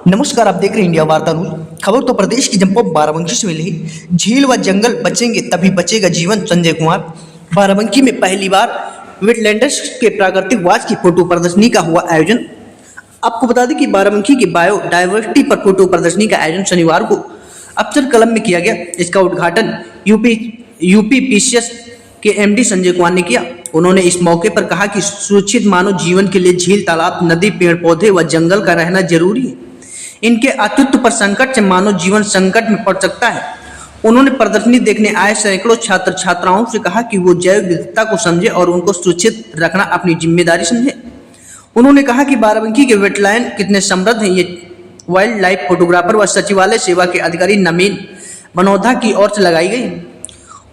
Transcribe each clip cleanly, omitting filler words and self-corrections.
नमस्कार, आप देख रहे हैं इंडिया वार्ता न्यूज। खबर तो प्रदेश की जम्पो बाराबंकी से मिली है। झील व जंगल बचेंगे तभी बचेगा जीवन। संजय कुमार। बाराबंकी में पहली बार वेटलैंड्स के प्राकृतिक वाच की फोटो प्रदर्शनी का हुआ आयोजन। आपको बता दें कि बाराबंकी की बायो डायवर्सिटी पर फोटो प्रदर्शनी का आयोजन शनिवार को अफसर कलम में किया गया। इसका उद्घाटन यूपीपीसीएस के एमडी संजय कुमार ने किया। उन्होंने इस मौके पर कहा कि सुरक्षित मानव जीवन के लिए झील, तालाब, नदी, पेड़ पौधे व जंगल का रहना जरूरी है। इनके अस्तित्व पर संकट से मानव जीवन संकट में पड़ सकता है। उन्होंने प्रदर्शनी देखने आए सैकड़ों छात्र छात्राओं से कहा कि वो जैव विविधता को समझे और उनको सुरक्षित रखना अपनी जिम्मेदारी समझे। उन्होंने कहा कि बाराबंकी के वेटलैंड कितने समृद्ध हैं, ये वाइल्ड लाइफ फोटोग्राफर व सचिवालय सेवा के अधिकारी नवीन बनोधा की ओर से लगाई गई।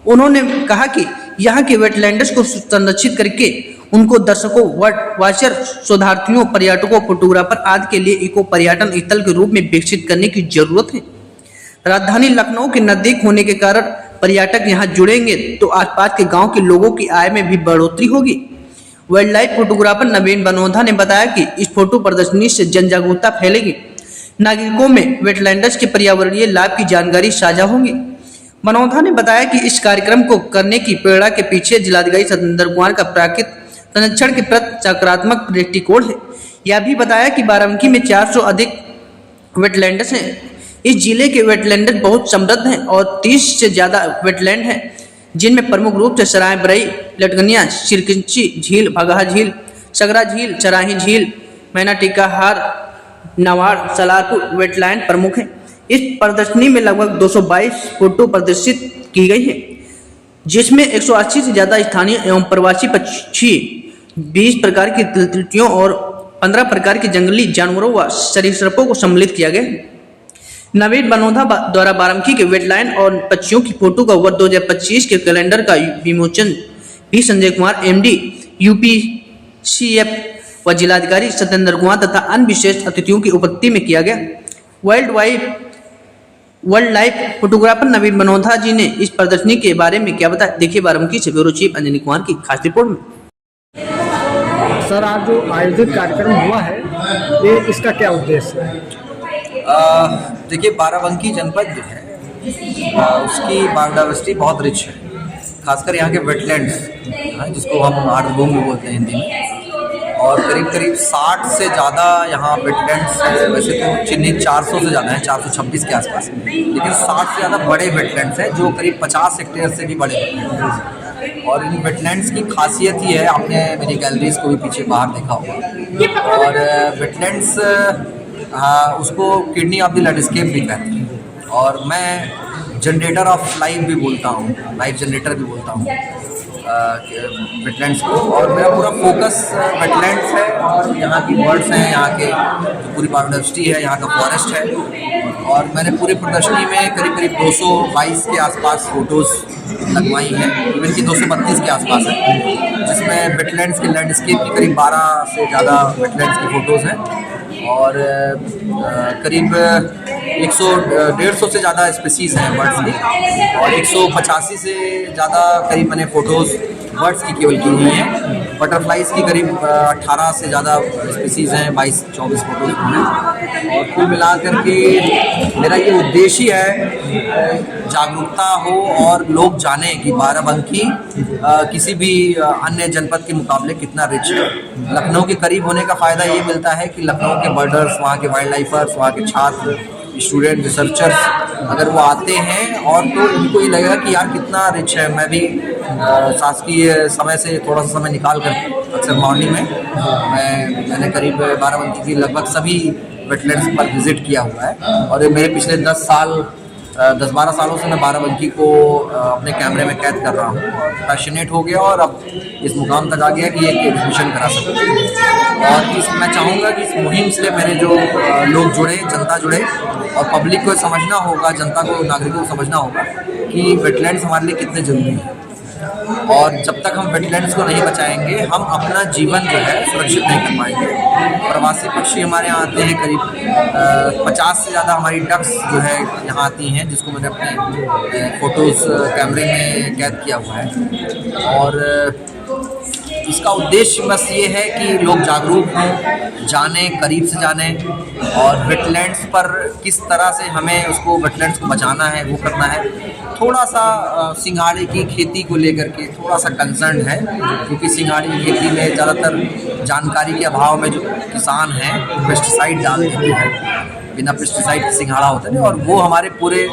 उन्होंने कहा कि यहाँ के वेटलैंड्स को संरक्षित करके उनको दर्शकों, वर्ड वाचर, शोधार्थियों, पर्यटकों, फोटोग्राफर आदि के लिए इको पर्यटन स्थल के रूप में विकसित करने की जरूरत है। राजधानी लखनऊ के नजदीक होने के कारण पर्यटक यहाँ जुड़ेंगे तो आसपास के गांव के लोगों की आय में भी बढ़ोतरी होगी। वाइल्ड लाइफ फोटोग्राफर नवीन बनोधा ने बताया कि इस फोटो प्रदर्शनी से जन जागरूकता फैलेगी, नागरिकों में वेटलैंड्स के पर्यावरणीय लाभ की जानकारी साझा होगी। बनोधा ने बताया कि इस कार्यक्रम को करने की प्रेरणा के पीछे जिलाधिकारी सतेंद्र कुमार का प्राकृतिक संरक्षण के प्रति सकारात्मक दृष्टिकोण है। यह भी बताया कि बाराबंकी में 400 अधिक वेटलैंड्स हैं। इस जिले के वेटलैंड्स बहुत समृद्ध हैं और 30 से ज़्यादा वेटलैंड हैं, जिनमें प्रमुख रूप से सराय बरई, लटगनिया, सिरकिंची झील, भगहा झील, सगरा झील, चराही झील, मैना टीका हार, नवाड़, सलारपुर वेटलैंड प्रमुख हैं। इस प्रदर्शनी में लगभग 222 फोटो प्रदर्शित की गई है, जिसमें 180 से ज़्यादा स्थानीय एवं प्रवासी पक्षी, 20 प्रकार की तितलियों और 15 प्रकार के जंगली जानवरों व सरीसृपों को सम्मिलित किया गया। नवीन बनोधा द्वारा बाराबंकी के वेटलैंड और पक्षियों की फोटो का वर्ष 2025 के कैलेंडर का विमोचन भी संजय कुमार, एमडी यूपीसीएफ व जिलाधिकारी सतेंद्र कुमार तथा अन्य विशेष अतिथियों की उपस्थिति में किया गया। वर्ल्ड लाइफ फोटोग्राफर नवीन बनोधा जी ने इस प्रदर्शनी के बारे में क्या बताया, देखिए बाराबंकी से ब्यूरो चीफ अंजनी कुमार की खास रिपोर्ट में। सर, आज जो आयोजित कार्यक्रम हुआ है, ये इसका क्या उद्देश्य है? देखिए, बाराबंकी जनपद जो है उसकी बायोडाइवर्सिटी बहुत रिच है, खासकर यहाँ के वेटलैंड्स, जिसको हम आर्द्रभूमि बोलते हैं हिंदी में। और करीब करीब 60 से ज़्यादा यहाँ वेटलैंड्स, वैसे तो चिन्हित 400 से ज़्यादा हैं, 426 के आसपास, लेकिन 60 से ज़्यादा बड़े वेटलैंड्स हैं जो करीब 50 हेक्टेयर से भी बड़े हैं। और इन वेटलैंड्स की खासियत ही है, आपने मेरी गैलरीज को भी पीछे बाहर देखा होगा। और वेटलैंड्स उसको किडनी ऑफ द लैंडस्केप भी कहते हैं, और मैं जनरेटर ऑफ लाइफ भी बोलता हूँ, लाइफ जनरेटर भी बोलता हूँ वेटलैंड्स को। और मेरा पूरा फोकस वेटलैंड्स है और यहाँ की बर्ड्स हैं, यहाँ के जो पूरी बायोडाइवर्सिटी है, यहाँ का फॉरेस्ट है। और मैंने पूरे प्रदर्शनी में करीब करीब 222 के आसपास फोटोज़ लगवाई हैं, इवन कि 232 के आसपास है, जिसमें वेटलैंड्स के लैंडस्केप की करीब 12 से ज़्यादा वेटलैंड्स की फ़ोटोज़ हैं। और करीब 150 से ज़्यादा स्पीसीज़ हैं बर्ड्स की, और 185 से ज़्यादा करीब मैंने फ़ोटोज़ बर्ड्स की केवल की हुई हैं। बटरफ्लाइज़ की करीब 18 से ज़्यादा स्पीसीज़ हैं, 22-24 फ़ोटोज़ हैं। और कुल मिलाकर के मेरा ये उद्देश्य है जागरूकता हो और लोग जानें कि बाराबंकी किसी भी अन्य जनपद के मुकाबले कितना रिच है। लखनऊ के करीब होने का फ़ायदा ये मिलता है कि लखनऊ के बर्डर्स, वहाँ के वाइल्ड लाइफर्स, वहाँ के छात्र, स्टूडेंट, रिसर्चर्स अगर वो आते हैं और तो उनको ये लगेगा कि यार कितना रिच है। मैं भी शासकीय समय से थोड़ा सा समय निकाल कर अक्सर मॉर्निंग में मैंने करीब बाराबंकी की लगभग सभी वेटलैंड्स पर विज़िट किया हुआ है। और मेरे पिछले 10-12 सालों से मैं बाराबंकी को अपने कैमरे में कैद कर रहा हूँ, और पैशनेट हो गया और अब इस मुकाम तक आ गया कि एक एग्जीबिशन करा सकते। और मैं चाहूँगा कि इस मुहिम से मेरे जो लोग जुड़े, जनता जुड़े, और पब्लिक को समझना होगा, जनता को, नागरिकों को समझना होगा कि वेटलैंड्स हमारे लिए कितने ज़रूरी हैं। और जब तक हम वेटलैंड्स को नहीं बचाएंगे, हम अपना जीवन जो है सुरक्षित नहीं कर पाएंगे। प्रवासी पक्षी हमारे यहाँ आते हैं, करीब 50 से ज़्यादा हमारी डक्स जो है यहाँ आती हैं, जिसको मैंने अपने फ़ोटोज़ कैमरे में कैद किया हुआ है। और इसका उद्देश्य बस ये है कि लोग जागरूक हों, जानें, करीब से जानें और वेटलैंड्स पर किस तरह से हमें उसको वेटलैंड्स को बचाना है, वो करना है। थोड़ा सा सिंघाड़े की खेती को लेकर के थोड़ा सा कंसर्न है, क्योंकि सिंघाड़े की खेती में ज़्यादातर जानकारी के अभाव में जो किसान हैं पेस्टिसाइड डाल देते हैं, बिना पेस्टिसाइड के सिंघाड़ा होता है, और वो हमारे पूरे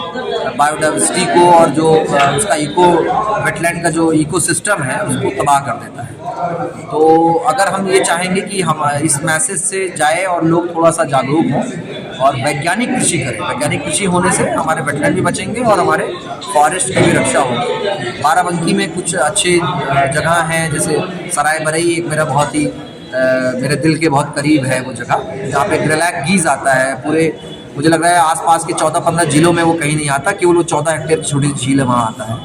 बायोडाइवर्सिटी को और जो उसका वेटलैंड का जो इकोसिस्टम है उसको तबाह कर देता है। तो अगर हम ये चाहेंगे कि हम इस मैसेज से जाए और लोग थोड़ा सा जागरूक हों और वैज्ञानिक कृषि करें, वैज्ञानिक कृषि होने से हमारे वेटलैंड भी बचेंगे और हमारे फॉरेस्ट की भी रक्षा होगी। बाराबंकी में कुछ अच्छे जगह हैं, जैसे सराय बरई एक मेरे दिल के बहुत करीब है वो जगह, जहाँ पे ग्रेलैक गीज आता है। पूरे मुझे लग रहा है आसपास के 14-15 जिलों में वो कहीं नहीं आता, केवल वो 14 हेक्टेयर की छोटी झील है वहाँ आता है।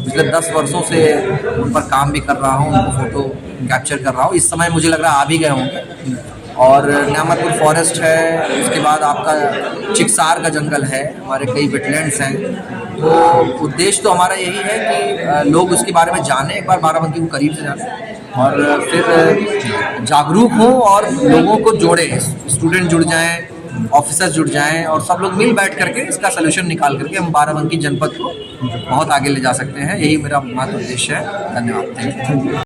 पिछले 10 वर्षों से उन पर काम भी कर रहा हूँ, उनको फ़ोटो कैप्चर कर रहा हूँ। इस समय मुझे लग रहा है आ भी गए होंगे। और न्यामतपुर फॉरेस्ट है, उसके बाद आपका चिकसार का जंगल है, हमारे कई वेटलैंड्स हैं। तो उद्देश्य तो हमारा यही है कि लोग उसके बारे में जानें, एक बार बाराबंकी को करीब से जानें और फिर जागरूक हों और लोगों को जोड़ें। स्टूडेंट जुड़ जाएं, ऑफिसर्स जुड़ जाएं और सब लोग मिल बैठ करके इसका सलूशन निकाल करके हम बाराबंकी जनपद को बहुत आगे ले जा सकते हैं। यही मेरा महत्व उद्देश्य है। धन्यवाद।